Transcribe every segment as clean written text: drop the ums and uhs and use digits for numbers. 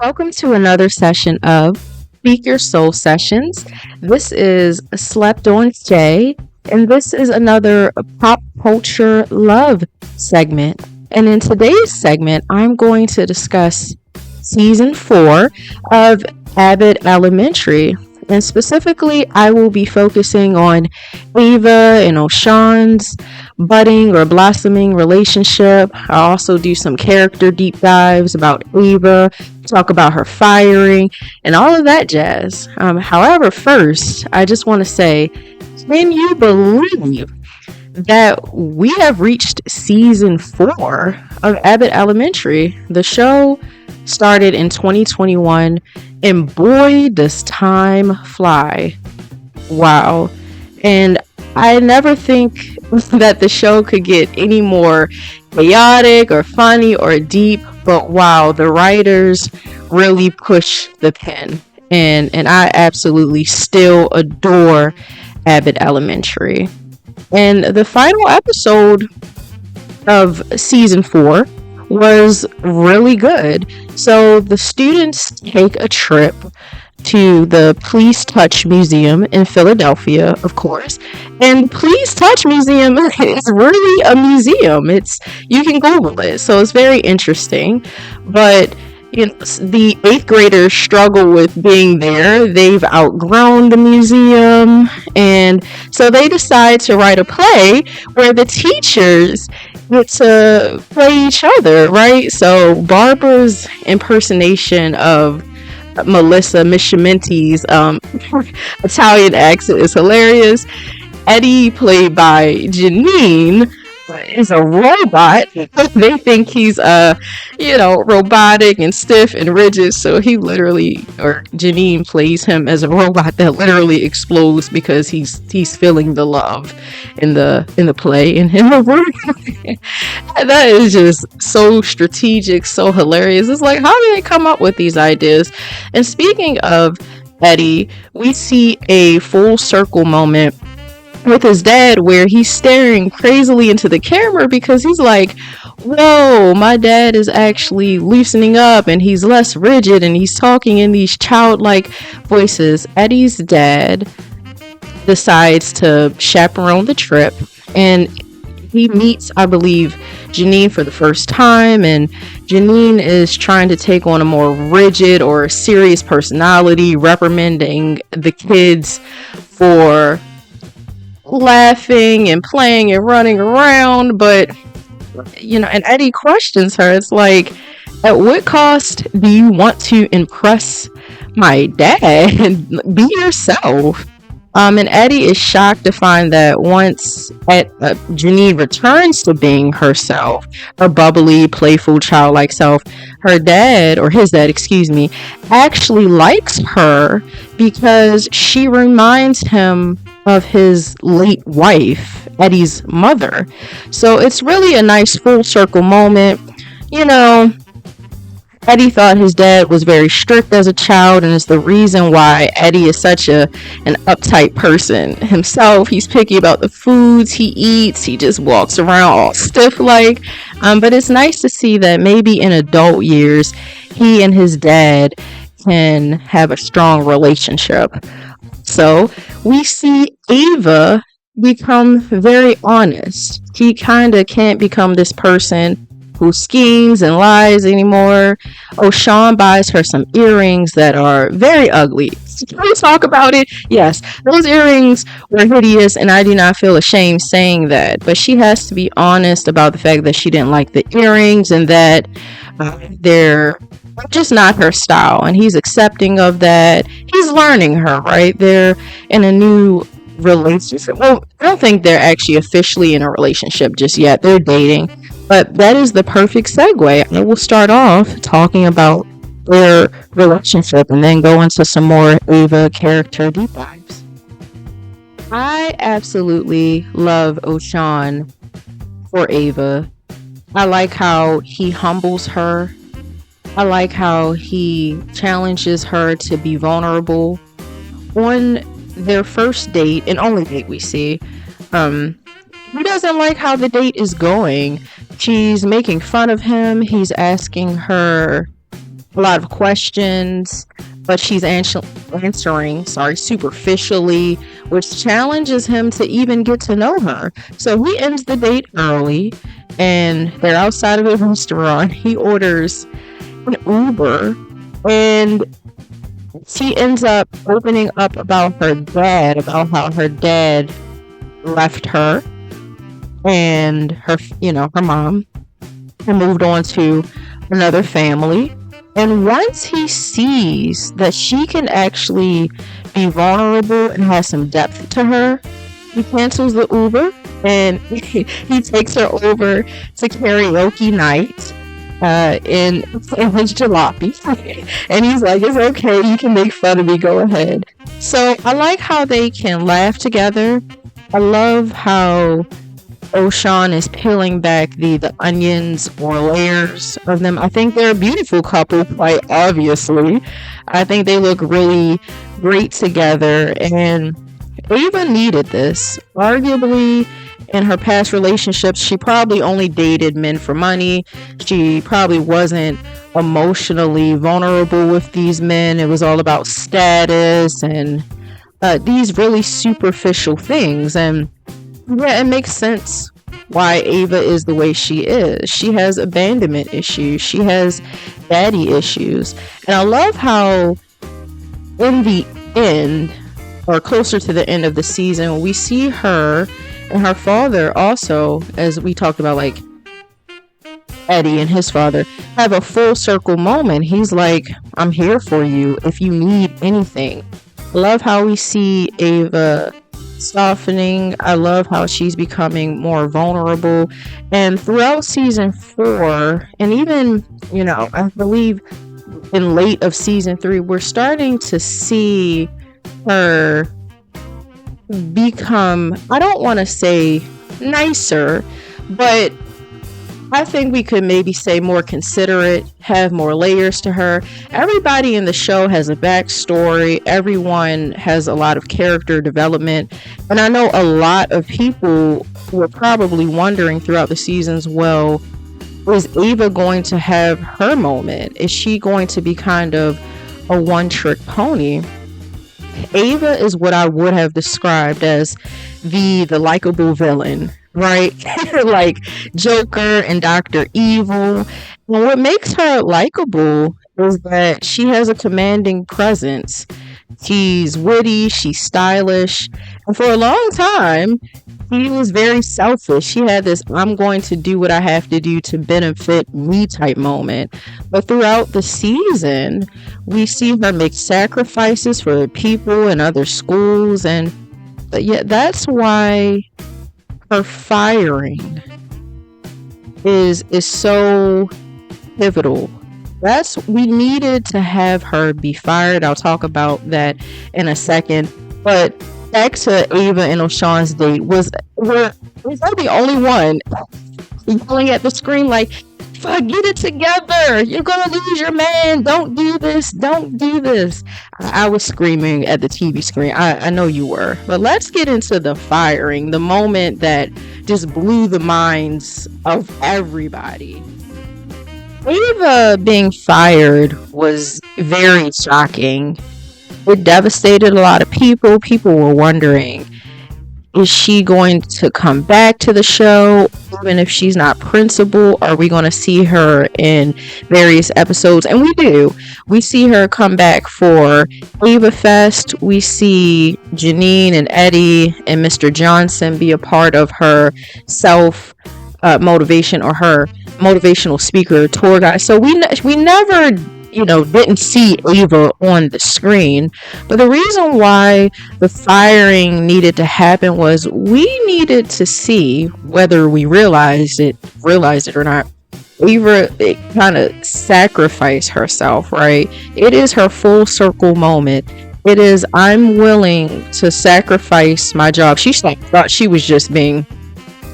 Welcome to another session of Speak Your Soul Sessions. This is Slept On Jay, and this is another pop culture love segment. And in today's segment, I'm going to discuss season 4 of Abbott Elementary. And specifically, I will be focusing on Ava and O'Shon's budding or blossoming relationship. I'll also do some character deep dives about Ava, talk about her firing, and all of that jazz. However, first, I just want to say, can you believe that we have reached season 4 of Abbott Elementary? The show started in 2021, and boy, does time fly. Wow. And I never think that the show could get any more chaotic or funny or deep, but wow, the writers really push the pen. And I absolutely still adore Abbott Elementary. And the final episode of season 4 was really good. So the students take a trip to the Please Touch Museum in Philadelphia, of course. And Please Touch Museum is really a museum. You can Google it. So it's very interesting. But the 8th graders struggle with being there. They've outgrown the museum. And so they decide to write a play where the teachers get to play each other, right? So Barbara's impersonation of Melissa Mischamenti's Italian accent is hilarious. Eddie, played by Janine, is a robot. They think he's robotic and stiff and rigid, so Janine plays him as a robot that literally explodes because he's feeling the love in the play and in the room. That is just so strategic, so hilarious. It's like, how do they come up with these ideas? And speaking of Eddie, we see a full circle moment with his dad where he's staring crazily into the camera because he's like, whoa, my dad is actually loosening up and he's less rigid and he's talking in these childlike voices. Eddie's dad decides to chaperone the trip, and he meets, I believe, Janine for the first time, and Janine is trying to take on a more rigid or serious personality, reprimanding the kids for laughing and playing and running around. But and Eddie questions her. It's like, at what cost do you want to impress my dad? Be yourself. And Eddie is shocked to find that once Janine returns to being herself, her bubbly, playful, childlike self, his dad, actually likes her because she reminds him of his late wife, Eddie's mother. So it's really a nice full circle moment. Eddie thought his dad was very strict as a child, and it's the reason why Eddie is such an uptight person himself. He's picky about the foods he eats. He just walks around all stiff like. But it's nice to see that maybe in adult years, he and his dad can have a strong relationship. So we see Ava become very honest. She kind of can't become this person who schemes and lies anymore. O'Shon buys her some earrings that are very ugly. Can we talk about it? Yes, those earrings were hideous, and I do not feel ashamed saying that. But she has to be honest about the fact that she didn't like the earrings and that they're just not her style. And he's accepting of that. He's learning her, right? They're in a new relationship. Well, I don't think they're actually officially in a relationship just yet. They're dating. But that is the perfect segue. I will start off talking about their relationship and then go into some more Ava character deep dives. I absolutely love O'Shon for Ava. I like how he humbles her. I like how he challenges her to be vulnerable. On their first date, and only date we see, he doesn't like how the date is going. She's making fun of him. He's asking her a lot of questions, but she's answering, superficially, which challenges him to even get to know her. So he ends the date early, and they're outside of a restaurant. He orders an Uber, and she ends up opening up about her dad, about how her dad left her and her mom, and moved on to another family. And once he sees that she can actually be vulnerable and has some depth to her, he cancels the Uber and he takes her over to karaoke night in his jalopy. And he's like, it's okay, you can make fun of me, go ahead. So I like how they can laugh together. I love how O'Shon is peeling back the onions or layers of them. I think they're a beautiful couple, quite obviously. I think they look really great together, and Ava needed this. Arguably, in her past relationships, she probably only dated men for money. She probably wasn't emotionally vulnerable with these men. It was all about status and these really superficial things. And yeah, it makes sense why Ava is the way she is. She has abandonment issues. She has daddy issues. And I love how in the end, or closer to the end of the season, we see her and her father also, as we talked about, like Eddie and his father, have a full circle moment. He's like, I'm here for you if you need anything. I love how we see Ava softening. I love how she's becoming more vulnerable. And throughout season 4, and even, I believe in late of season 3, we're starting to see her become, I don't want to say nicer, but I think we could maybe say more considerate, have more layers to her. Everybody in the show has a backstory. Everyone has a lot of character development. And I know a lot of people were probably wondering throughout the seasons, well, is Ava going to have her moment? Is she going to be kind of a one-trick pony? Ava is what I would have described as the likable villain, right? Like Joker and Dr. Evil. And what makes her likable is that she has a commanding presence. She's witty, she's stylish, and for a long time, she was very selfish. She had this I'm going to do what I have to do to benefit me type moment. But throughout the season, we see her make sacrifices for people and other schools. And yeah, that's why her firing is so pivotal. We needed to have her be fired. I'll talk about that in a second. But back to Ava and O'Shon's date, was I the only one yelling at the screen like, get it together, you're gonna lose your man, don't do this. I was screaming at the TV screen. I know you were. But let's get into the firing, the moment that just blew the minds of everybody. Ava being fired was very shocking. It devastated a lot of people. People were wondering, is she going to come back to the show? Even if she's not principal, are we going to see her in various episodes? And we do. We see her come back for Ava Fest. We see Janine and Eddie and Mr. Johnson be a part of her self motivation, or her motivational speaker tour guide. So we never didn't see Ava on the screen. But the reason why the firing needed to happen was we needed to see, whether we realized it or not, Ava kind of sacrificed herself, right? It is her full circle moment. It is, I'm willing to sacrifice my job. She thought she was just being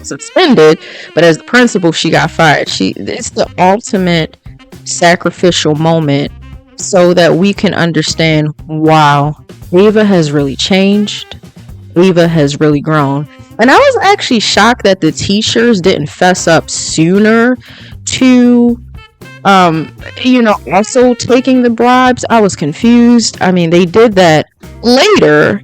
suspended, but as the principal, she got fired. It's the ultimate sacrificial moment so that we can understand, wow, Ava has really changed. Ava has really grown. And I was actually shocked that the teachers didn't fess up sooner to Also taking the bribes, I was confused. I mean, they did that later,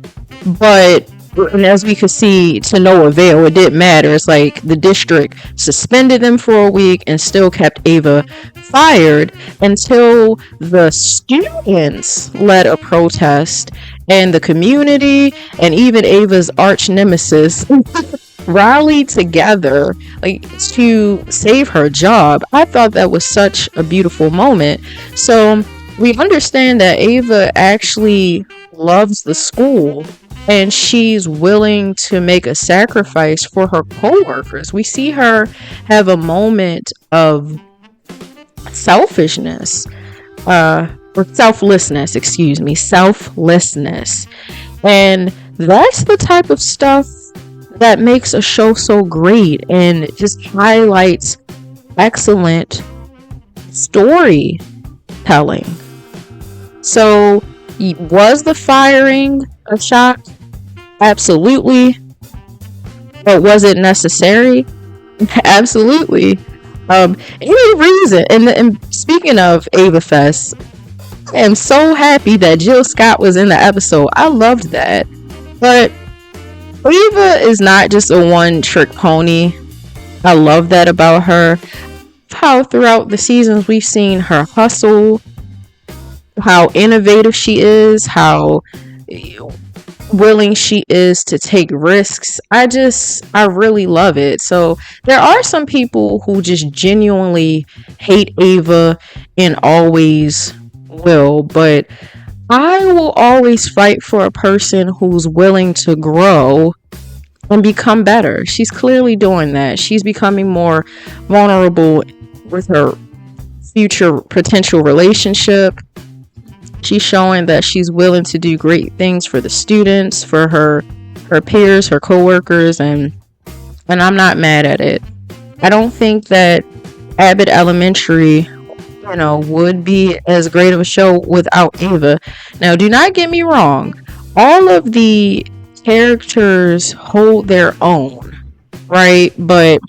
but and as we could see, to no avail. It didn't matter. It's like the district suspended them for a week and still kept Ava fired until the students led a protest, and the community and even Ava's arch nemesis rallied together, like, to save her job. I thought that was such a beautiful moment. So we understand that Ava actually loves the school, and she's willing to make a sacrifice for her coworkers. We see her have a moment of selfishness, or selflessness, selflessness. And that's the type of stuff that makes a show so great and just highlights excellent storytelling. So, was the firing a shock? Absolutely. But was it necessary? Absolutely. Any reason, and speaking of Ava Fest, I am so happy that Jill Scott was in the episode. I loved that. But Ava is not just a one-trick pony. I love that about her. How throughout the seasons we've seen her hustle, how innovative she is, how willing she is to take risks. I really love it. So there are some people who just genuinely hate Ava and always will, but I will always fight for a person who's willing to grow and become better. She's clearly doing that. She's becoming more vulnerable with her future potential relationship. She's showing that she's willing to do great things for the students, for her peers, her coworkers, and I'm not mad at it. I don't think that Abbott Elementary, would be as great of a show without Ava. Now, do not get me wrong. All of the characters hold their own, right? But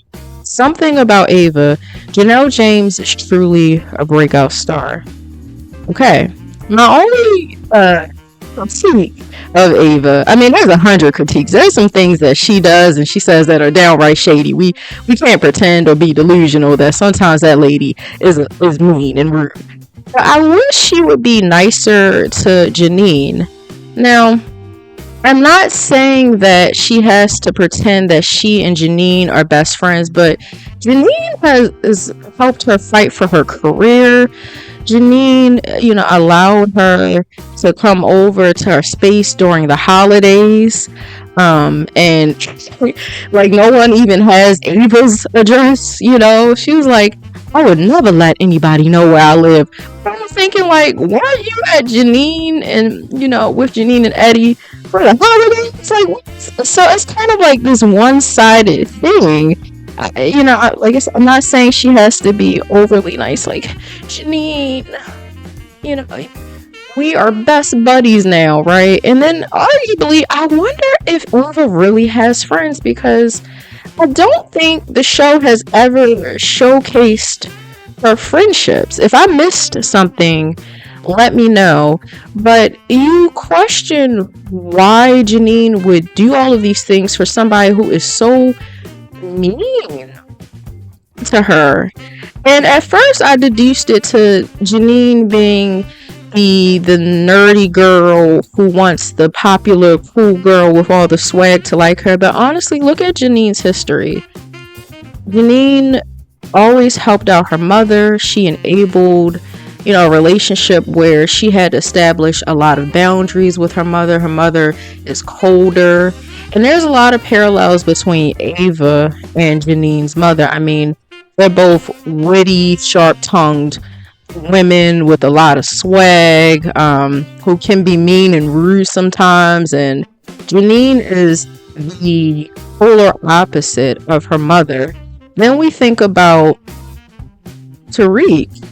something about Ava, Janelle James is truly a breakout star. Okay. My only critique of Ava, I mean, there's 100 critiques. There's some things that she does and she says that are downright shady. We can't pretend or be delusional that sometimes that lady is mean and rude. But I wish she would be nicer to Janine. Now, I'm not saying that she has to pretend that she and Janine are best friends, but Janine has helped her fight for her career. Janine, allowed her to come over to her space during the holidays. And like, no one even has Ava's address, She was like, I would never let anybody know where I live. I was thinking, like, weren't you at Janine and, with Janine and Eddie for the holidays? Like, what? So it's kind of like this one-sided thing. Like I said, I'm not saying she has to be overly nice, like, Janine, we are best buddies now, right? And then arguably, I wonder if Ava really has friends, because I don't think the show has ever showcased her friendships. If I missed something, let me know. But you question why Janine would do all of these things for somebody who is so mean to her. And at first I deduced it to Janine being the nerdy girl who wants the popular cool girl with all the swag to like her. But honestly, look at Janine's history. Janine always helped out her mother. She enabled a relationship where she had to establish a lot of boundaries with her mother. Her mother is colder. And there's a lot of parallels between Ava and Janine's mother. I mean, they're both witty, sharp-tongued women with a lot of swag, who can be mean and rude sometimes. And Janine is the polar opposite of her mother. Then we think about Tariq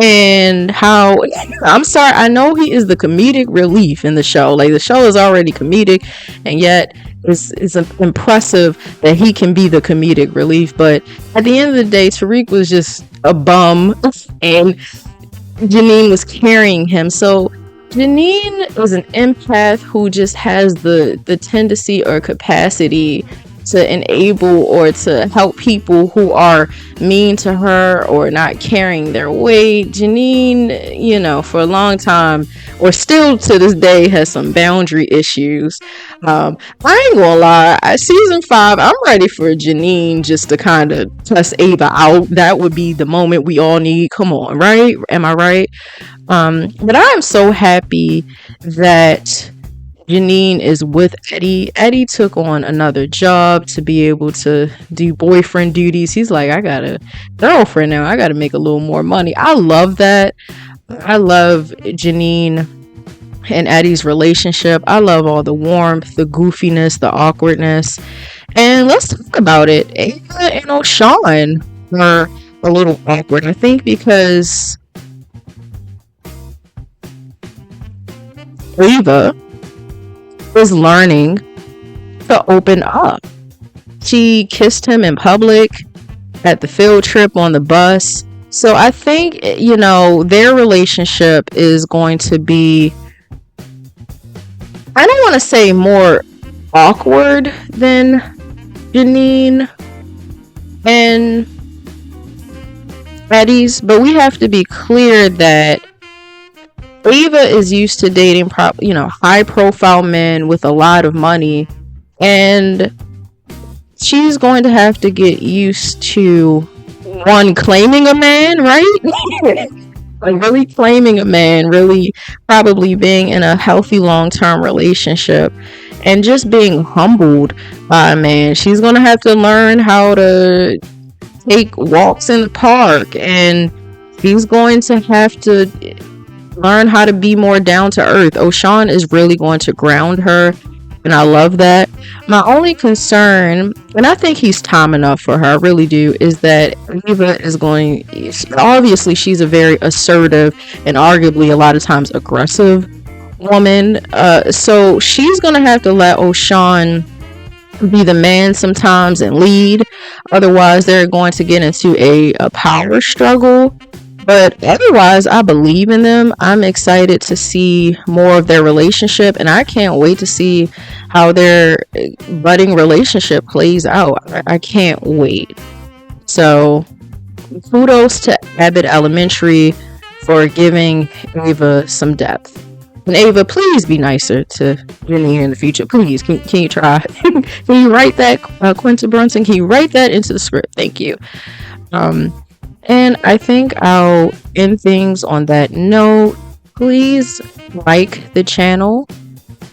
and how, I'm sorry, I know he is the comedic relief in the show. Like, the show is already comedic, and yet is impressive that he can be the comedic relief. But at the end of the day, Tariq was just a bum, and Janine was carrying him. So Janine is an empath who just has the tendency or capacity to enable or to help people who are mean to her or not carrying their weight. Janine, for a long time, or still to this day, has some boundary issues. I ain't gonna lie, season 5, I'm ready for Janine just to kind of test Ava out. That would be the moment we all need. Come on, right? Am I right? But I am so happy that Janine is with Eddie. Eddie took on another job to be able to do boyfriend duties. He's like, I got a girlfriend now. I got to make a little more money. I love that. I love Janine and Eddie's relationship. I love all the warmth, the goofiness, the awkwardness. And let's talk about it. Ava and O'Shon were a little awkward, I think, because Ava is learning to open up. She kissed him in public at the field trip on the bus. So I think, their relationship is going to be, I don't want to say more awkward than Janine and Eddie's, but we have to be clear that Ava is used to dating high profile men with a lot of money, and she's going to have to get used to one, claiming a man, right? Like really claiming a man, really probably being in a healthy long-term relationship, and just being humbled by a man. She's going to have to learn how to take walks in the park, and she's going to have to learn how to be more down to earth. O'Shon is really going to ground her, and I love that. My only concern, and I think he's time enough for her, I really do, is that Ava is obviously she's a very assertive and arguably a lot of times aggressive woman, so she's gonna have to let O'Shon be the man sometimes and lead. Otherwise they're going to get into a power struggle. But otherwise, I believe in them. I'm excited to see more of their relationship, and I can't wait to see how their budding relationship plays out. I can't wait. So, kudos to Abbott Elementary for giving Ava some depth. And Ava, please be nicer to Janine in the future. Please, can you try? Can you write that, Quinta Brunson? Can you write that into the script? Thank you. And I think I'll end things on that note. Please like the channel,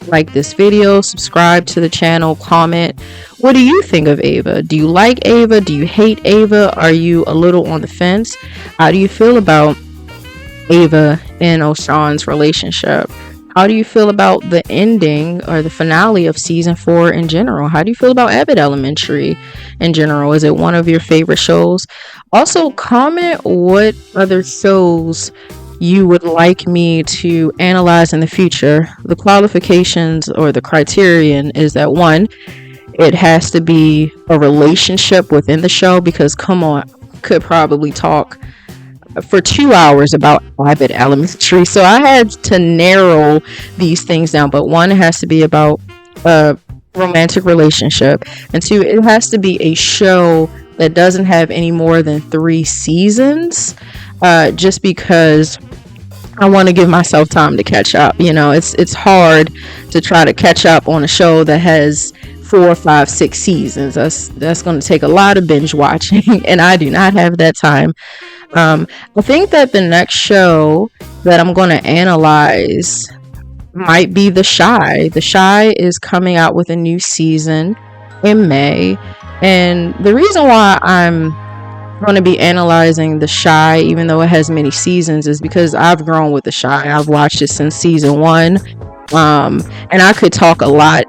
like this video, subscribe to the channel, comment. What do you think of Ava? Do you like Ava? Do you hate Ava? Are you a little on the fence? How do you feel about Ava and O'Shon's relationship? How do you feel about the ending or the finale of season 4 in general? How do you feel about Abbott Elementary in general? Is it one of your favorite shows? Also, comment what other shows you would like me to analyze in the future. The qualifications or the criterion is that, one, it has to be a relationship within the show, because come on, I could probably talk for 2 hours about Abbott Elementary, so I had to narrow these things down. But one, it has to be about a romantic relationship, and two, it has to be a show that doesn't have any more than 3 seasons, just because I want to give myself time to catch up. It's hard to try to catch up on a show that has 4, 5, 6 seasons. That's going to take a lot of binge watching, and I do not have that time. I think that the next show that I'm going to analyze might be The Chi. The Chi is coming out with a new season in May, and the reason why I'm going to be analyzing The Chi, even though it has many seasons, is because I've grown with The Chi. I've watched it since season 1, and I could talk a lot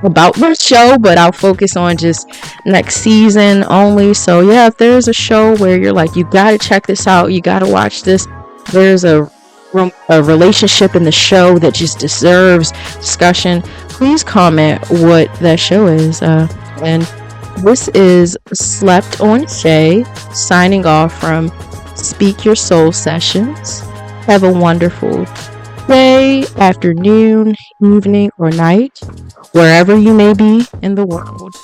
about the show, but I'll focus on just next season only. So yeah, if there's a show where you're like, you gotta check this out, you gotta watch this, there's a relationship in the show that just deserves discussion, please comment what that show is. And this is Slept on Shay, signing off from Speak Your Soul Sessions. Have a wonderful day, afternoon, evening, or night, wherever you may be in the world.